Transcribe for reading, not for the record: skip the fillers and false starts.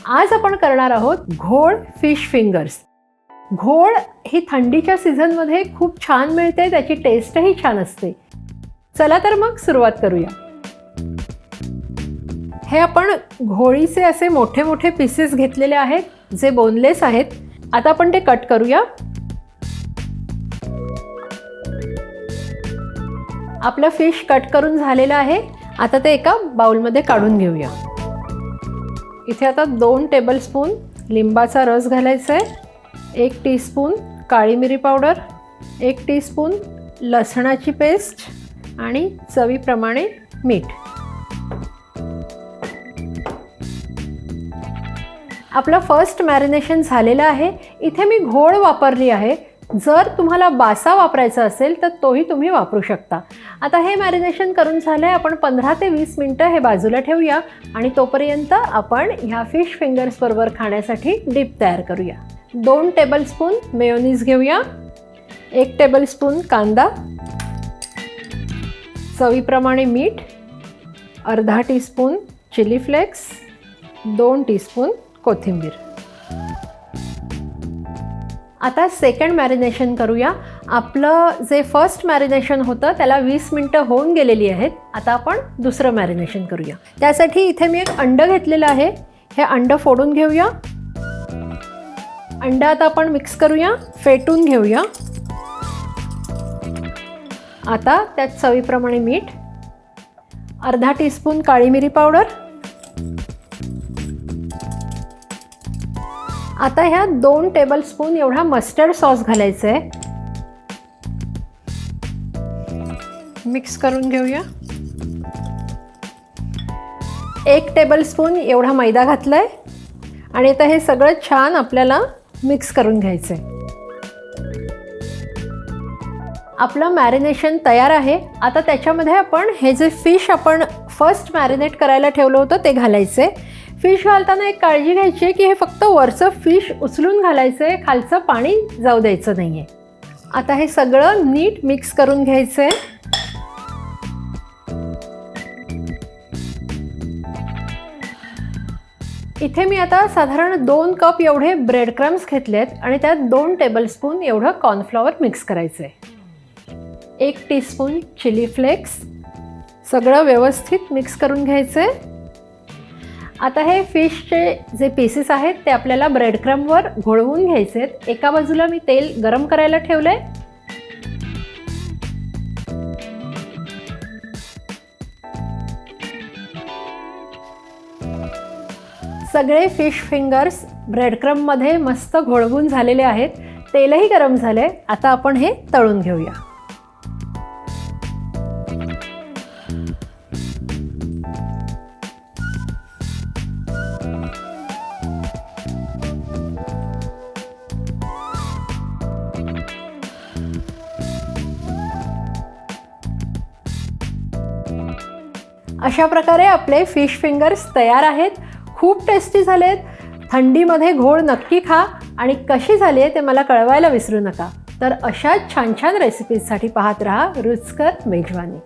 आज आपण करणार आहोत घोळ फिश फिंगर्स. घोळ ही थंडीच्या सीझनमध्ये खूप छान मिळते, त्याची टेस्टही छान असते. चला तर मग सुरुवात करूया. हे आपण घोळीचे असे मोठे मोठे पीसेस घेतलेले आहेत जे बोनलेस आहेत. आता आपण ते कट करूया. आपलं फिश कट करून झालेलं आहे. आता ते एका बाउलमध्ये काढून घेऊया. इथे आता 2 टेबलस्पून लिंबाचा रस घालायचा आहे, 1 टीस्पून काळी मिरी पावडर, 1 टीस्पून लसणाची पेस्ट आणि चवीप्रमाणे मीठ. आपलं फर्स्ट मॅरिनेशन झालेलं आहे. इथे मी घोळ वापरली आहे. जर तुम्हाला बासा वापरायचा असेल तर तोही तुम्ही वापरू शकता. आता हे मॅरिनेशन करून झालं आहे. आपण 15 ते 20 मिनटं हे बाजूला ठेवूया आणि तोपर्यंत आपण ह्या फिश फिंगर्सबरोबर खाण्यासाठी डिप तयार करूया. 2 टेबलस्पून मेयोनीज घेऊया, 1 टेबलस्पून कांदा, चवीप्रमाणे मीठ, अर्धा टीस्पून चिली फ्लेक्स, 2 टीस्पून कोथिंबीर. आता सेकंड मॅरिनेशन करूया. आपलं जे फर्स्ट मॅरिनेशन होतं त्याला 20 मिनटं होऊन गेलेली आहेत. आता आपण दुसरं मॅरिनेशन करूया. त्यासाठी इथे मी एक अंडं घेतलेलं आहे. हे अंडं फोडून घेऊया. अंडं आता आपण मिक्स करूया, फेटून घेऊया. आता त्यात चवीप्रमाणे मीठ, अर्धा टीस्पून काळी मिरी पावडर. आता ह्या 2 टेबलस्पून एवढा मस्टर्ड सॉस घालायचा आहे. मिक्स करून घेऊया. 1 टेबलस्पून एवढा मैदा घातला आहे आणि आता हे सगळं छान आपल्याला मिक्स करून घ्यायचं आहे. आपलं मॅरिनेशन तयार आहे. आता त्याच्यामध्ये आपण हे जे फिश आपण फर्स्ट मॅरिनेट करायला ठेवलं होतं ते घालायचं आहे. फिश घालताना एक काळजी घ्यायची आहे की हे फक्त वरचं फिश उचलून घालायचं आहे, खालचं पाणी जाऊ द्यायचं नाही आहे. आता हे सगळं नीट मिक्स करून घ्यायचं आहे. इथे मी आता साधारण 2 कप एवढे ब्रेड क्रम्स घेतले आहेत आणि त्यात 2 टेबलस्पून एवढं कॉर्नफ्लॉवर मिक्स करायचं आहे. 1 टीस्पून चिली फ्लेक्स. सगळं व्यवस्थित मिक्स करून घ्यायचं आहे. आता हे फिशचे जे पीसेस आहेत ते आपल्याला ब्रेड क्रम्बवर घोळवून घ्यायचे आहेत. एका बाजूला मी तेल गरम करायला ठेवलं आहे. सगळे फिश फिंगर्स ब्रेड क्रम्बमध्ये मस्त घोळवून झालेले आहेत. तेलही गरम झाले. आता आपण हे तळून घेऊया. अशा प्रकारे आपले फिश फिंगर्स तयार आहेत. खूप टेस्टी झालेत. थंडीमध्ये घोळ नक्की खा आणि कशी झाली आहे ते मला कळवायला विसरू नका. तर अशाच छान छान रेसिपीजसाठी पाहत रहा रुचकर मेजवानी.